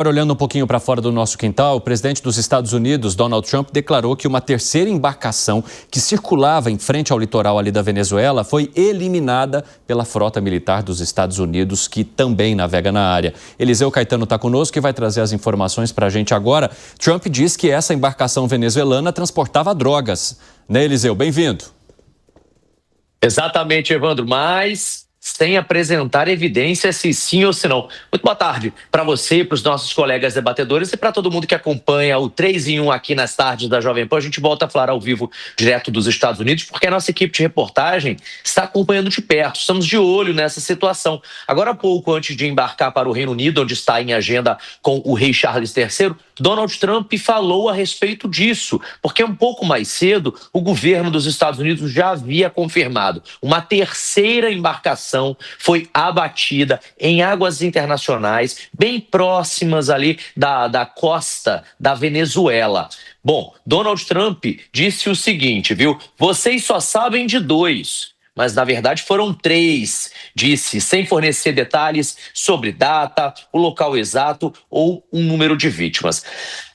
Agora, olhando um pouquinho para fora do nosso quintal, o presidente dos Estados Unidos, Donald Trump, declarou que uma terceira embarcação que circulava em frente ao litoral ali da Venezuela foi eliminada pela frota militar dos Estados Unidos, que também navega na área. Eliseu Caetano está conosco e vai trazer as informações para a gente agora. Trump diz que essa embarcação venezuelana transportava drogas. Né, Eliseu? Bem-vindo. Exatamente, Evandro, mas sem apresentar evidência se sim ou se não. Muito boa tarde para você, para os nossos colegas debatedores e para todo mundo que acompanha o 3 em 1 aqui nas tardes da Jovem Pan. A gente volta a falar ao vivo direto dos Estados Unidos, porque a nossa equipe de reportagem está acompanhando de perto. Estamos de olho nessa situação. Agora há pouco, antes de embarcar para o Reino Unido, onde está em agenda com o rei Charles III, Donald Trump falou a respeito disso, porque um pouco mais cedo o governo dos Estados Unidos já havia confirmado uma terceira embarcação foi abatida em águas internacionais, bem próximas ali da costa da Venezuela. Bom, Donald Trump disse o seguinte, viu? Vocês só sabem de 2. Mas, na verdade, foram 3, disse, sem fornecer detalhes sobre data, o local exato ou um número de vítimas.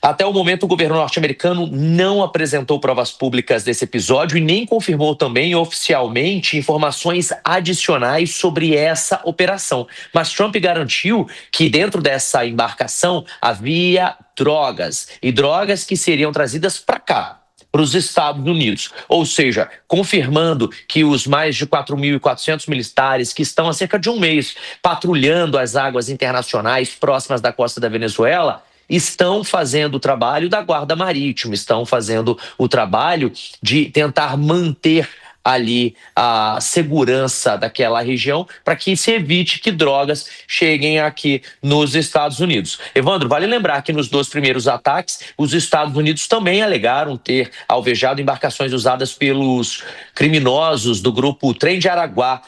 Até o momento, o governo norte-americano não apresentou provas públicas desse episódio e nem confirmou também oficialmente informações adicionais sobre essa operação. Mas Trump garantiu que dentro dessa embarcação havia drogas, e drogas que seriam trazidas para cá, para os Estados Unidos, ou seja, confirmando que os mais de 4.400 militares que estão há cerca de um mês patrulhando as águas internacionais próximas da costa da Venezuela estão fazendo o trabalho da Guarda Marítima, estão fazendo o trabalho de tentar manter ali a segurança daquela região para que se evite que drogas cheguem aqui nos Estados Unidos. Evandro, vale lembrar que nos 2 primeiros ataques, os Estados Unidos também alegaram ter alvejado embarcações usadas pelos criminosos do grupo Trem de Araguá.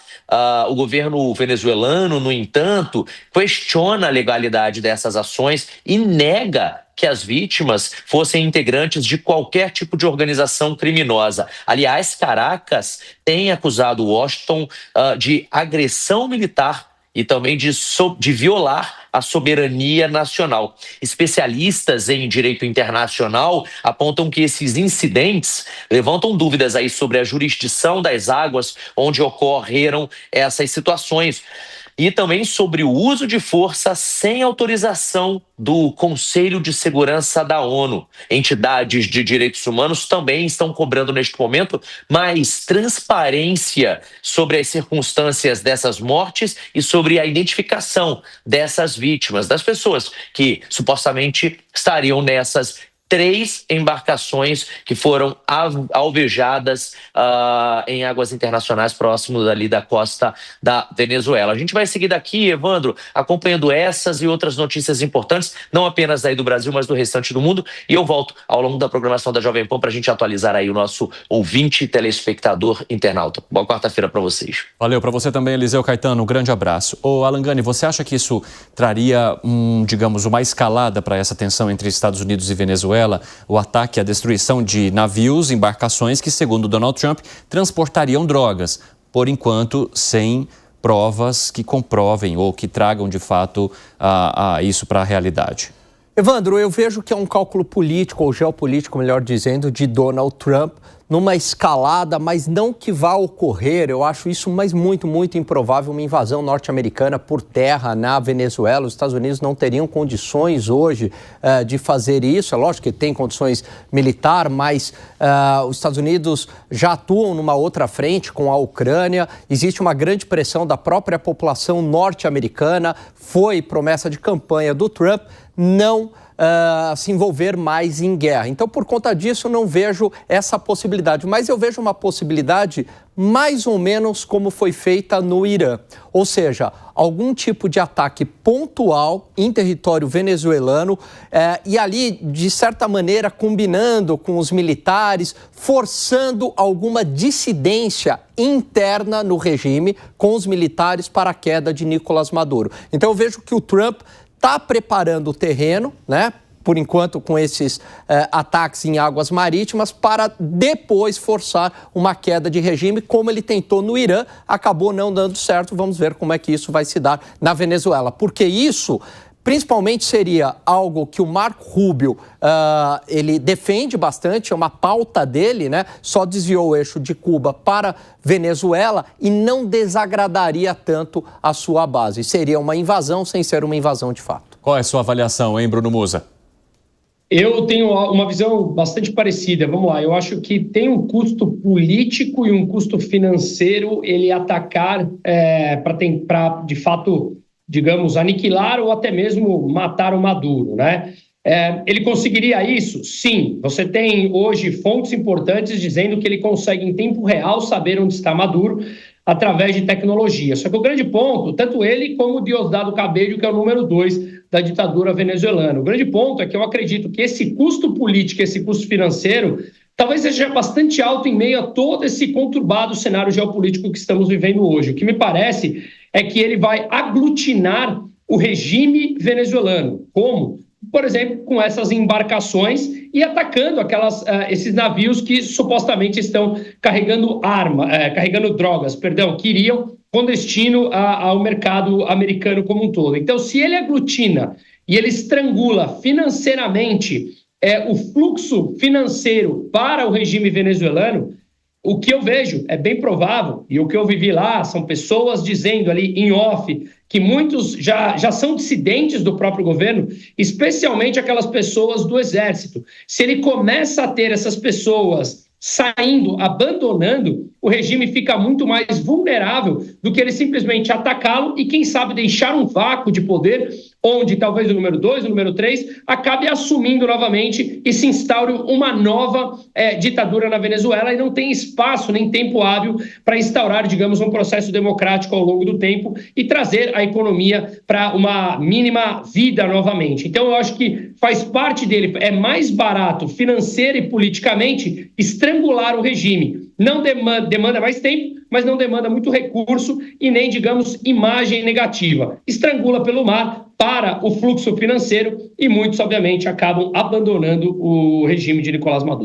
O governo venezuelano, no entanto, questiona a legalidade dessas ações e nega que as vítimas fossem integrantes de qualquer tipo de organização criminosa. Aliás, Caracas tem acusado Washington de agressão militar e também de violar a soberania nacional. Especialistas em direito internacional apontam que esses incidentes levantam dúvidas aí sobre a jurisdição das águas onde ocorreram essas situações. E também sobre o uso de força sem autorização do Conselho de Segurança da ONU. Entidades de direitos humanos também estão cobrando neste momento mais transparência sobre as circunstâncias dessas mortes e sobre a identificação dessas vítimas, das pessoas que supostamente estariam nessas 3 embarcações que foram alvejadas em águas internacionais próximos ali da costa da Venezuela. A gente vai seguir daqui, Evandro, acompanhando essas e outras notícias importantes, não apenas aí do Brasil, mas do restante do mundo. E eu volto ao longo da programação da Jovem Pan para a gente atualizar aí o nosso ouvinte, telespectador, internauta. Boa quarta-feira para vocês. Valeu, para você também, Eliseu Caetano. Um grande abraço. Ô, Alan Gani, você acha que isso traria, digamos, uma escalada para essa tensão entre Estados Unidos e Venezuela? O ataque e a destruição de navios, embarcações que, segundo Donald Trump, transportariam drogas, por enquanto sem provas que comprovem ou que tragam de fato isso para a realidade. Evandro, eu vejo que é um cálculo político, ou geopolítico, melhor dizendo, de Donald Trump, numa escalada, mas não que vá ocorrer, eu acho isso muito, muito improvável, uma invasão norte-americana por terra na Venezuela. Os Estados Unidos não teriam condições hoje de fazer isso. É lógico que tem condições militar, mas os Estados Unidos já atuam numa outra frente com a Ucrânia. Existe uma grande pressão da própria população norte-americana. Foi promessa de campanha do Trump não se envolver mais em guerra. Então, por conta disso, eu não vejo essa possibilidade. Mas eu vejo uma possibilidade mais ou menos como foi feita no Irã. Ou seja, algum tipo de ataque pontual em território venezuelano e ali, de certa maneira, combinando com os militares, forçando alguma dissidência interna no regime com os militares para a queda de Nicolás Maduro. Então, eu vejo que o Trump está preparando o terreno, né? Por enquanto com esses ataques em águas marítimas, para depois forçar uma queda de regime, como ele tentou no Irã, acabou não dando certo. Vamos ver como é que isso vai se dar na Venezuela, porque isso principalmente seria algo que o Marco Rubio ele defende bastante, é uma pauta dele, né? Só desviou o eixo de Cuba para Venezuela e não desagradaria tanto a sua base. Seria uma invasão sem ser uma invasão de fato. Qual é a sua avaliação, hein, Bruno Musa? Eu tenho uma visão bastante parecida. Vamos lá, eu acho que tem um custo político e um custo financeiro ele atacar para, de fato, digamos, aniquilar ou até mesmo matar o Maduro, né? Ele conseguiria isso? Sim. Você tem hoje fontes importantes dizendo que ele consegue em tempo real saber onde está Maduro através de tecnologia. Só que o grande ponto, tanto ele como o Diosdado Cabello, que é o número 2 da ditadura venezuelana. O grande ponto é que eu acredito que esse custo político, esse custo financeiro, talvez seja bastante alto em meio a todo esse conturbado cenário geopolítico que estamos vivendo hoje. O que me parece é que ele vai aglutinar o regime venezuelano. Como? Por exemplo, com essas embarcações e atacando esses navios que supostamente estão carregando drogas, que iriam com destino ao mercado americano como um todo. Então, se ele aglutina e ele estrangula financeiramente o fluxo financeiro para o regime venezuelano, o que eu vejo é bem provável, e o que eu vivi lá são pessoas dizendo ali em off que muitos já são dissidentes do próprio governo, especialmente aquelas pessoas do exército. Se ele começa a ter essas pessoas saindo, abandonando, o regime fica muito mais vulnerável do que ele simplesmente atacá-lo e, quem sabe, deixar um vácuo de poder onde talvez o número 2, o número 3, acabe assumindo novamente e se instaure uma nova ditadura na Venezuela e não tem espaço nem tempo hábil para instaurar, digamos, um processo democrático ao longo do tempo e trazer a economia para uma mínima vida novamente. Então, eu acho que faz parte dele, é mais barato financeira e politicamente estrangular o regime. Não demanda mais tempo, mas não demanda muito recurso e nem, digamos, imagem negativa. Estrangula pelo mar para o fluxo financeiro e muitos, obviamente, acabam abandonando o regime de Nicolás Maduro.